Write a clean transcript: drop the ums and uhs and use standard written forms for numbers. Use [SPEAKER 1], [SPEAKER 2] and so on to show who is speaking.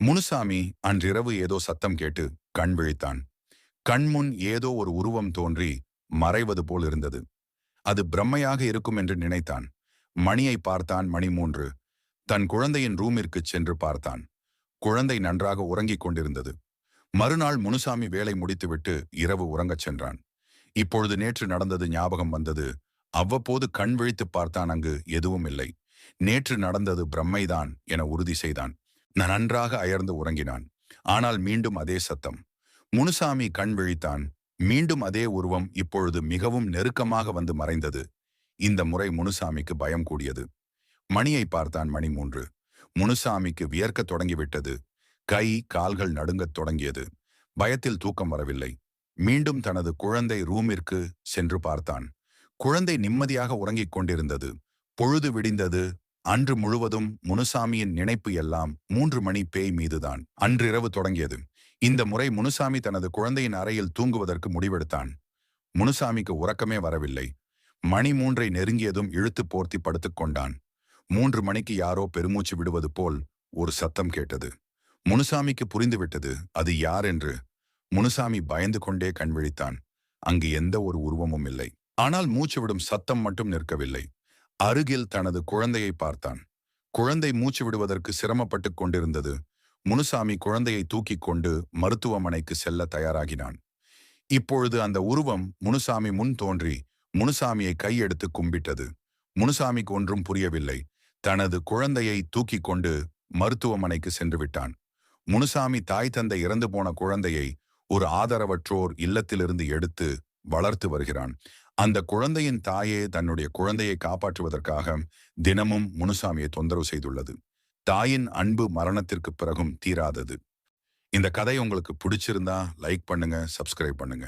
[SPEAKER 1] முனுசாமி அன்றிரவு ஏதோ சத்தம் கேட்டு கண் விழித்தான். கண்முன் ஏதோ ஒரு உருவம் தோன்றி மறைவது போல் இருந்தது. அது பிரம்மையாக இருக்கும் என்று நினைத்தான். மணியை பார்த்தான். மணி 3. தன் குழந்தையின் ரூமிற்குச் சென்று பார்த்தான். குழந்தை நன்றாக உறங்கிக் கொண்டிருந்தது. மறுநாள் முனுசாமி வேலை முடித்துவிட்டு இரவு உறங்கச் சென்றான். இப்பொழுது நேற்று நடந்தது ஞாபகம் வந்தது. அவ்வப்போது கண் விழித்துப் பார்த்தான். அங்கு எதுவும் இல்லை. நேற்று நடந்தது பிரம்மைதான் என உறுதி செய்தான். நன்றாக அயர்ந்து உறங்கினான். ஆனால் மீண்டும் அதே சத்தம். முனுசாமி கண் விழித்தான். மீண்டும் அதே உருவம் இப்பொழுது மிகவும் நெருக்கமாக வந்து மறைந்தது. இந்த முறை முனுசாமிக்கு பயம் கூடியது. மணியை பார்த்தான். மணி 3. முனுசாமிக்கு வியர்க்கத் தொடங்கிவிட்டது. கை கால்கள் நடுங்கத் தொடங்கியது. பயத்தில் தூக்கம் வரவில்லை. மீண்டும் தனது குழந்தை ரூமிற்கு சென்று பார்த்தான். குழந்தை நிம்மதியாக உறங்கிக் கொண்டிருந்தது. பொழுது விடிந்தது. அன்று முழுவதும் முனுசாமியின் நினைப்பு எல்லாம் 3 மணி பேய் மீதுதான். அன்றிரவு தொடங்கியது. இந்த முறை முனுசாமி தனது குழந்தையின் அறையில் தூங்குவதற்கு முடிவெடுத்தான். முனுசாமிக்கு உறக்கமே வரவில்லை. மணி 3ஐ நெருங்கியதும் இழுத்து போர்த்தி படுத்துக் கொண்டான். 3 மணிக்கு யாரோ பெருமூச்சு விடுவது போல் ஒரு சத்தம் கேட்டது. முனுசாமிக்கு புரிந்துவிட்டது அது யார் என்று. முனுசாமி பயந்து கொண்டே கண் விழித்தான். அங்கு எந்த ஒரு உருவமும் இல்லை. ஆனால் மூச்சு விடும் சத்தம் மட்டும் நிற்கவில்லை. அருகில் தனது குழந்தையை பார்த்தான். குழந்தை மூச்சு விடுவதற்கு சிரமப்பட்டுக் கொண்டிருந்தது. முனுசாமி குழந்தையை தூக்கிக் கொண்டு மருத்துவமனைக்கு செல்ல தயாராகினான். இப்பொழுது அந்த உருவம் முனுசாமி முன் தோன்றி முனுசாமியை கையெடுத்து கும்பிட்டது. முனுசாமிக்கு ஒன்றும் புரியவில்லை. தனது குழந்தையை தூக்கிக் கொண்டு மருத்துவமனைக்கு சென்று விட்டான். முனுசாமி தாய் தந்தை இறந்து போன குழந்தையை ஒரு ஆதரவற்றோர் இல்லத்திலிருந்து எடுத்து வளர்த்து வருகிறான். அந்த குழந்தையின் தாயே தன்னுடைய குழந்தையை காப்பாற்றுவதற்காக தினமும் முனுசாமியை தொந்தரவு செய்துள்ளது. தாயின் அன்பு மரணத்திற்கு பிறகும் தீராதது. இந்த கதை உங்களுக்கு பிடிச்சிருந்தா லைக் பண்ணுங்க, சப்ஸ்கிரைப் பண்ணுங்க.